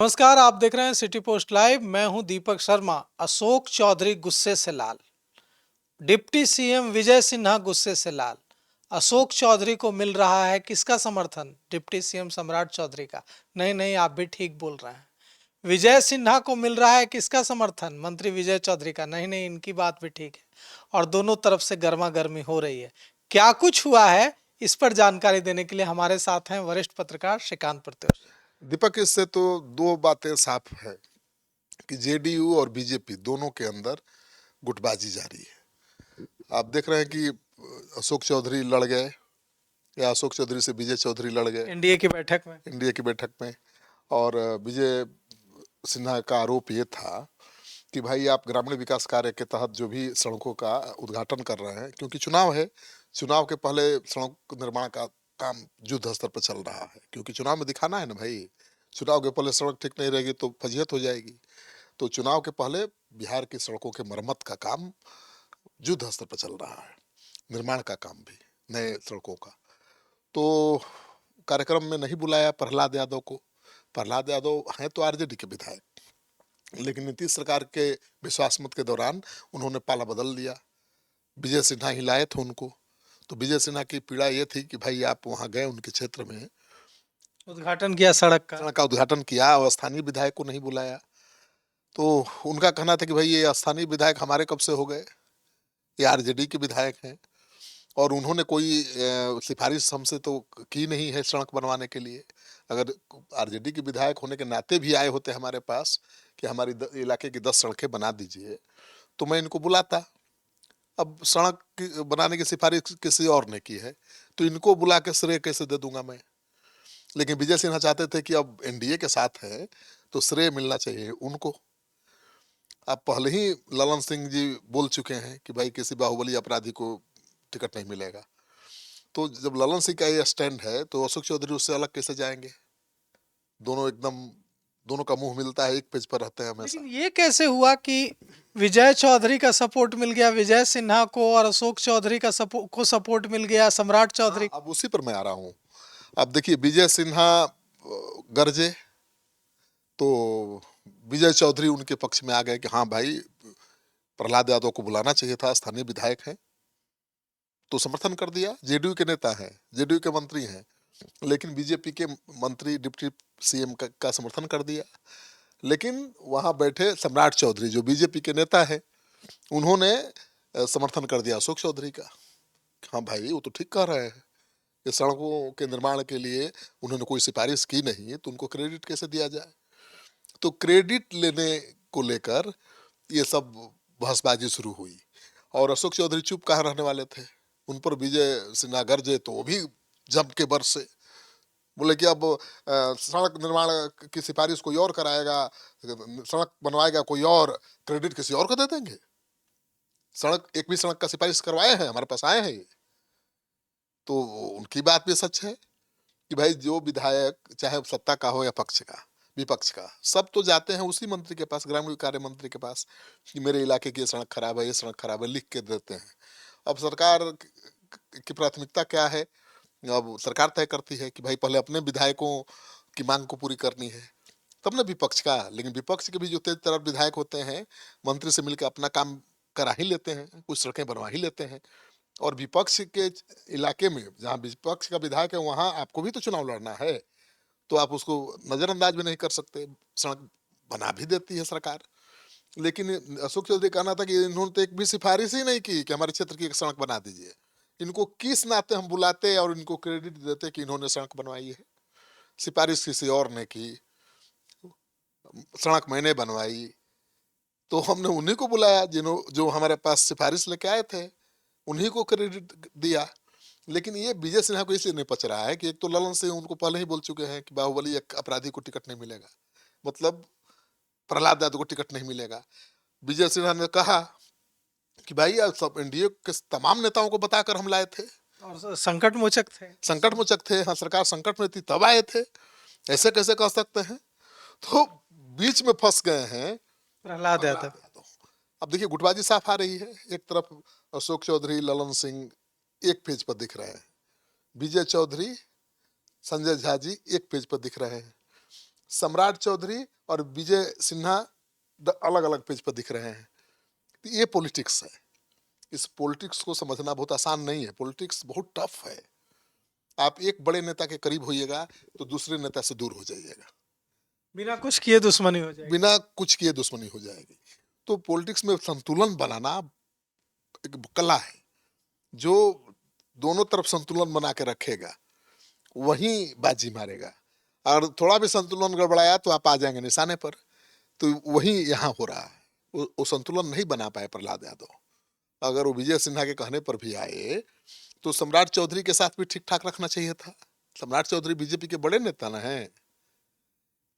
नमस्कार, आप देख रहे हैं सिटी पोस्ट लाइव। मैं हूं दीपक शर्मा। अशोक चौधरी गुस्से से लाल। डिप्टी सीएम विजय सिन्हा गुस्से से लाल। अशोक चौधरी को मिल रहा है किसका समर्थन? डिप्टी सीएम सम्राट चौधरी का। नहीं नहीं, आप भी ठीक बोल रहे हैं। विजय सिन्हा को मिल रहा है किसका समर्थन? मंत्री विजय चौधरी का। नहीं नहीं, इनकी बात भी ठीक है। और दोनों तरफ से गर्मा गर्मी हो रही है। क्या कुछ हुआ है, इस पर जानकारी देने के लिए हमारे साथ हैं वरिष्ठ पत्रकार श्रीकांत प्रत्युष। दीपक, इससे तो दो बातें साफ है कि जेडीयू और बीजेपी दोनों के अंदर गुटबाजी जारी है। आप देख रहे हैं कि अशोक चौधरी लड़ गए या अशोक चौधरी से विजय चौधरी लड़ गए एनडीए की बैठक में। इंडिया की बैठक में। और विजय सिन्हा का आरोप ये था कि भाई आप ग्रामीण विकास कार्य के तहत जो भी सड़कों का उद्घाटन कर रहे हैं, क्योंकि चुनाव है, चुनाव के पहले सड़क निर्माण का काम युद्ध स्तर पर चल रहा है, क्योंकि चुनाव में दिखाना है ना भाई। चुनाव के पहले सड़क ठीक नहीं रहेगी तो फजीहत हो जाएगी। तो चुनाव के पहले बिहार की सड़कों के मरम्मत का काम युद्ध स्तर पर चल रहा है, निर्माण का काम भी नए सड़कों का। तो कार्यक्रम में नहीं बुलाया प्रहलाद यादव को। प्रहलाद यादव हैं तो आरजेडी के विधायक, लेकिन नीतीश सरकार के विश्वास मत के दौरान उन्होंने पाला बदल लिया। विजय सिन्हा ही लाए थे उनको। तो विजय सिन्हा की पीड़ा ये थी कि भाई आप वहाँ गए, उनके क्षेत्र में उद्घाटन किया सड़क का उद्घाटन किया और स्थानीय विधायक को नहीं बुलाया। तो उनका कहना था कि भाई ये स्थानीय विधायक हमारे कब से हो गए, ये आरजेडी के विधायक हैं और उन्होंने कोई सिफारिश हमसे तो की नहीं है सड़क बनवाने के लिए। अगर आरजेडी के विधायक होने के नाते भी आए होते हमारे पास कि हमारी इलाके की 10 सड़कें बना दीजिए, तो मैं इनको बुलाता। अब सड़क बनाने की सिफारिश किसी और ने की है, तो इनको बुला के श्रेय कैसे दे दूंगा मैं? लेकिन विजय सिन्हा चाहते थे कि अब एनडीए के साथ है तो श्रेय मिलना चाहिए उनको। आप पहले ही ललन सिंह जी बोल चुके हैं कि भाई किसी बाहुबली अपराधी को टिकट नहीं मिलेगा। तो जब ललन सिंह का ये स्टैंड है तो अशोक चौधरी उससे अलग कैसे जाएंगे? दोनों एकदम, दोनों का मुंह मिलता है, एक पेज पर रहते हैं हमेशा। लेकिन ये कैसे हुआ कि विजय चौधरी का सपोर्ट मिल गया विजय सिन्हा को और अशोक चौधरी का सपोर्ट मिल गया सम्राट चौधरी? अब उसी पर मैं आ रहा हूँ। अब देखिए, विजय सिन्हा गरजे तो विजय चौधरी उनके पक्ष में आ गए कि हाँ भाई प्रहलाद यादव को बुलाना चाहिए था, स्थानीय विधायक है। तो समर्थन कर दिया। जेडीयू के नेता हैं, जेडीयू के मंत्री हैं, लेकिन बीजेपी के मंत्री डिप्टी सीएम का समर्थन कर दिया। लेकिन वहां बैठे सम्राट चौधरी जो बीजेपी के नेता है, उन्होंने समर्थन कर दिया अशोक चौधरी का। हाँ भाई, वो तो ठीक कह रहे हैं कि सड़कों के निर्माण के लिए उन्होंने कोई सिफारिश की नहीं, तो उनको क्रेडिट कैसे दिया जाए? तो क्रेडिट लेने को लेकर ये सब बहसबाजी शुरू हुई। और अशोक चौधरी चुप कहाँ रहने वाले थे। उन पर विजय सिन्हा गरजे तो वो भी जम के बरसे, बोले कि अब सड़क निर्माण की सिफारिश कोई और कराएगा, सड़क बनवाएगा कोई और, क्रेडिट किसी और को दे देंगे। सड़क, एक भी सड़क का सिफारिश करवाए हैं, हमारे पास आए हैं ये। तो उनकी बात भी सच है कि भाई जो विधायक चाहे सत्ता का हो या पक्ष का, विपक्ष का, सब तो जाते हैं उसी मंत्री के पास, ग्रामीण कार्य मंत्री के पास, कि मेरे इलाके की ये सड़क खराब है, ये सड़क खराब है, लिख के देते हैं। अब सरकार की प्राथमिकता क्या है? अब सरकार तय करती है कि भाई पहले अपने विधायकों की मांग को पूरी करनी है, तब ना विपक्ष का। लेकिन विपक्ष के भी जो तेज तरफ विधायक होते हैं, मंत्री से मिलकर अपना काम करा ही लेते हैं, कुछ सड़कें बनवा ही लेते हैं। और विपक्ष के इलाके में जहाँ विपक्ष का विधायक है, वहां आपको भी तो चुनाव लड़ना है, तो आप उसको नजरअंदाज भी नहीं कर सकते। सड़क बना भी देती है सरकार। लेकिन अशोक चौधरी कहना था कि इन्होंने तो एक भी सिफारिश ही नहीं की कि हमारे क्षेत्र की एक सड़क बना दीजिए। इनको किस नाते हम बुलाते और इनको क्रेडिट देते कि इन्होंने सड़क बनवाई है? सिफारिश किसी और ने की, सड़क मैंने बनवाई, तो हमने उन्हीं को बुलाया जो हमारे पास सिफारिश लेके आए थे, उन्हीं को क्रेडिट दिया। लेकिन ये विजय सिन्हा को इसलिए नहीं पच रहा है कि एक तो ललन सिंह उनको पहले ही बोल चुके हैं कि बाहुबली एक अपराधी को टिकट नहीं मिलेगा, मतलब प्रहलाद यादव को टिकट नहीं मिलेगा। विजय सिन्हा ने कहा कि भाई आप सब एनडीए के तमाम नेताओं को बताकर हम लाए थे, और संकट मोचक थे। संकट मोचक थे, हाँ सरकार संकट में थी तब आए थे, ऐसे कैसे कह सकते हैं? तो बीच में फंस गए हैं प्रहलाद प्रहलाद यादव। यादव। अब देखिए गुटबाजी साफ आ रही है। एक तरफ अशोक चौधरी, ललन सिंह एक पेज पर दिख रहे हैं, विजय चौधरी, संजय झा जी एक पेज पर दिख रहे हैं। सम्राट चौधरी और विजय सिन्हा अलग अलग पेज पर दिख रहे हैं। तो ये पॉलिटिक्स है। इस पॉलिटिक्स को समझना बहुत आसान नहीं है। पॉलिटिक्स बहुत टफ है। आप एक बड़े नेता के करीब होइएगा तो दूसरे नेता से दूर हो जाइएगा, बिना कुछ किए दुश्मनी हो जाएगी। बिना कुछ किए दुश्मनी हो जाएगी। तो पॉलिटिक्स में संतुलन बनाना एक कला है। जो दोनों तरफ संतुलन बना के रखेगा वही बाजी मारेगा। और थोड़ा भी संतुलन गड़बड़ाया तो आप आ जाएंगे निशाने पर। तो वही यहाँ हो रहा है। वो संतुलन नहीं बना पाए प्रहलाद यादव। अगर वो विजय सिन्हा के कहने पर भी आए तो सम्राट चौधरी के साथ भी ठीक ठाक रखना चाहिए था। सम्राट चौधरी बीजेपी के बड़े नेता ना हैं,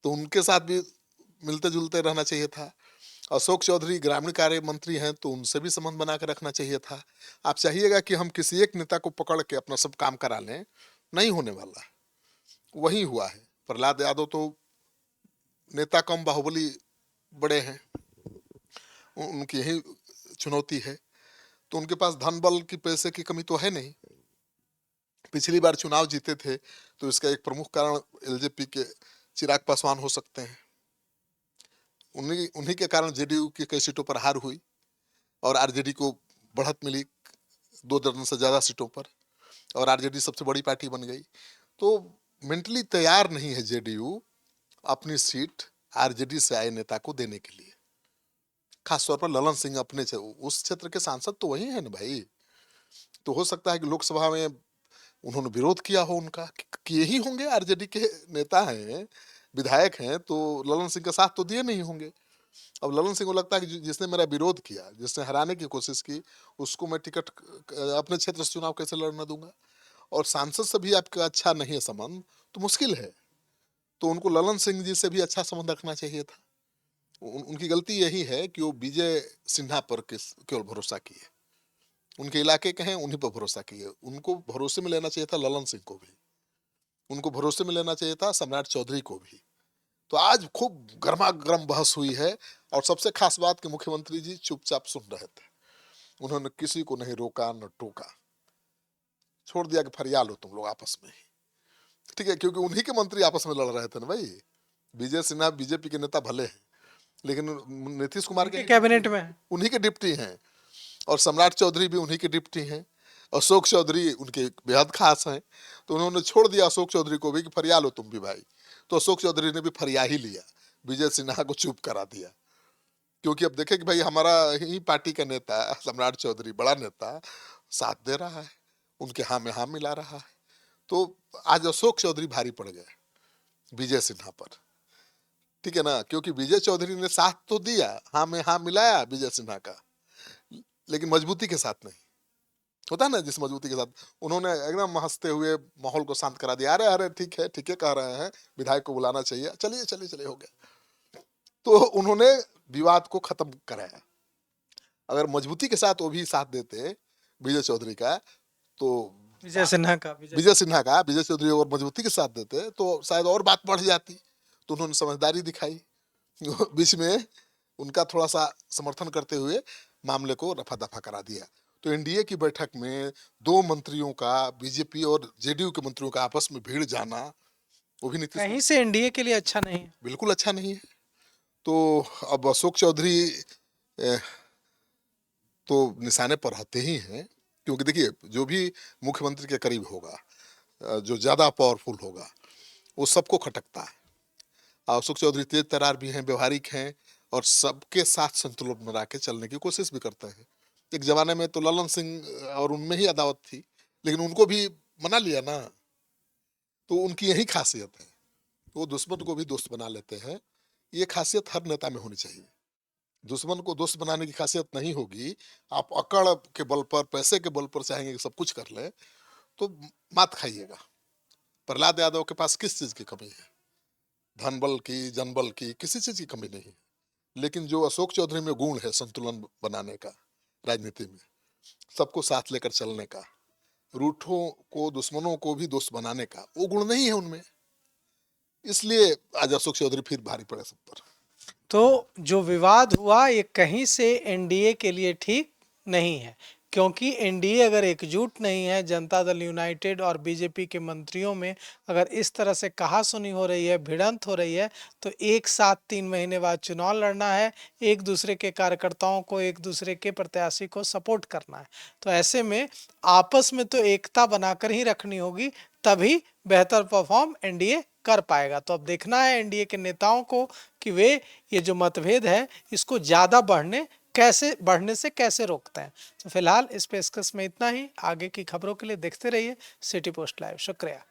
तो उनके साथ भी मिलते जुलते रहना चाहिए था। अशोक चौधरी ग्रामीण कार्य मंत्री हैं, तो उनसे भी संबंध बना के रखना चाहिए था। आप चाहिएगा कि हम किसी एक नेता को पकड़ के अपना सब काम करा लें, नहीं होने वाला। वही हुआ है। प्रहलाद यादव तो नेता कम बाहुबली बड़े हैं, उनकी यही चुनौती है। तो उनके पास धन बल की पैसे की कमी तो है नहीं। पिछली बार चुनाव जीते थे तो इसका एक प्रमुख कारण एलजेपी के चिराग पासवान हो सकते हैं। उन्हीं के कारण जेडीयू की कई सीटों पर हार हुई और आरजेडी को बढ़त मिली 2 दर्जन से ज्यादा सीटों पर, और आरजेडी सबसे बड़ी पार्टी बन गई। तो मेंटली तैयार नहीं है जेडीयू अपनी सीट आरजेडी से आए नेता को देने के लिए। खासतौर पर ललन सिंह अपने उस क्षेत्र के सांसद तो वही है ना भाई। तो हो सकता है कि लोकसभा में उन्होंने विरोध किया हो उनका कि यही होंगे आरजेडी के नेता हैं, विधायक हैं, तो ललन सिंह का साथ तो दिए नहीं होंगे। अब ललन सिंह को लगता है कि जिसने मेरा विरोध किया, जिसने हराने की कोशिश की, उसको मैं टिकट अपने क्षेत्र से चुनाव कैसे लड़ने दूंगा। और सांसद से भी आपका अच्छा नहीं है संबंध तो मुश्किल है। तो उनको ललन सिंह जी से भी अच्छा संबंध रखना चाहिए था। उनकी गलती यही है कि वो विजय सिन्हा पर केवल भरोसा किए। उनके इलाके के हैं, उन्हीं पर भरोसा किए। उनको भरोसे में लेना चाहिए था ललन सिंह को भी, उनको भरोसे में लेना चाहिए था सम्राट चौधरी को भी। तो आज खूब गर्मा गर्म बहस हुई है। और सबसे खास बात कि मुख्यमंत्री जी चुपचाप सुन रहे थे। उन्होंने किसी को नहीं रोका न टोका, छोड़ दिया कि फरिया लो तुम लोग आपस में ही। ठीक है, क्योंकि उन्हीं के मंत्री आपस में लड़ रहे थे ना भाई। विजय सिन्हा बीजेपी के नेता भले हैं, लेकिन नीतीश कुमार के कैबिनेट में है। उन्हीं के डिप्टी हैं, और सम्राट चौधरी भी उन्हीं के डिप्टी हैं। अशोक चौधरी उनके बेहद खास हैं। तो उन्होंने छोड़ दिया अशोक चौधरी को भी कि फरिया लो तुम भी भाई। तो अशोक चौधरी ने भी फरिया ही लिया, विजय सिन्हा को चुप करा दिया। क्योंकि अब देखे कि भाई हमारा ही पार्टी का नेता सम्राट चौधरी बड़ा नेता साथ दे रहा है, उनके हाँ में हाँ मिला रहा है। तो आज अशोक चौधरी भारी पड़ गए विजय सिन्हा पर। ठीक है ना, क्योंकि विजय चौधरी ने साथ तो दिया, हाँ में हाँ मिलाया विजय सिन्हा का, लेकिन मजबूती के साथ नहीं। होता है ना, जिस मजबूती के साथ उन्होंने एकदम हंसते हुए माहौल को शांत करा दिया। अरे अरे ठीक है कह रहे हैं, विधायक को बुलाना चाहिए, चलिए चलिए चलिए, हो गया। तो उन्होंने विवाद को खत्म कराया। अगर मजबूती के साथ वो भी साथ देते विजय चौधरी का, तो विजय सिन्हा का विजय चौधरी और मजबूती के साथ देते तो शायद और बात बढ़ जाती। तो उन्होंने समझदारी दिखाई, बीच में उनका थोड़ा सा समर्थन करते हुए मामले को रफा दफा करा दिया। तो एनडीए की बैठक में 2 मंत्रियों का, बीजेपी और जेडीयू के मंत्रियों का आपस में भीड़ जाना, वो भी नीतीश कहीं से एनडीए के लिए अच्छा नहीं है, बिल्कुल अच्छा नहीं है। तो अब अशोक चौधरी तो निशाने पर रहते ही हैं, क्योंकि देखिए जो भी मुख्यमंत्री के करीब होगा, जो ज्यादा पावरफुल होगा, वो सबको खटकता है। अशोक चौधरी तेज तरार भी हैं, व्यवहारिक हैं, और सबके साथ संतुलन बना के चलने की कोशिश भी करते हैं। एक जमाने में तो ललन सिंह और उनमें ही अदावत थी, लेकिन उनको भी मना लिया ना। तो उनकी यही खासियत है, वो दुश्मन को भी दोस्त बना लेते हैं। ये खासियत हर नेता में होनी चाहिए। दुश्मन को दोस्त बनाने की खासियत नहीं होगी। आप अकड़ के बल पर, पैसे के बल पर चाहेंगे कि सब कुछ कर ले, तो मात खाइएगा। प्रहलाद यादव के पास किस चीज की कमी है? धन बल की, जनबल की, किसी चीज की कमी नहीं है। लेकिन जो अशोक चौधरी में गुण है संतुलन बनाने का, राजनीति में सबको साथ लेकर चलने का, रूठों को, दुश्मनों को भी दोस्त बनाने का, वो गुण नहीं है उनमें। इसलिए आज अशोक चौधरी फिर भारी पड़े सब पर। तो जो विवाद हुआ ये कहीं से एनडीए के लिए ठीक नहीं है। क्योंकि एनडीए अगर एकजुट नहीं है, जनता दल यूनाइटेड और बीजेपी के मंत्रियों में अगर इस तरह से कहासुनी हो रही है, भिड़ंत हो रही है, तो एक साथ 3 महीने बाद चुनाव लड़ना है, एक दूसरे के कार्यकर्ताओं को, एक दूसरे के प्रत्याशी को सपोर्ट करना है। तो ऐसे में आपस में तो एकता बनाकर ही रखनी होगी, तभी बेहतर परफॉर्म एनडीए कर पाएगा। तो अब देखना है एनडीए के नेताओं को कि वे ये जो मतभेद है इसको ज़्यादा बढ़ने से कैसे रोकते हैं। तो फिलहाल इस पेशकश में इतना ही। आगे की खबरों के लिए देखते रहिए सिटी पोस्ट लाइव। शुक्रिया।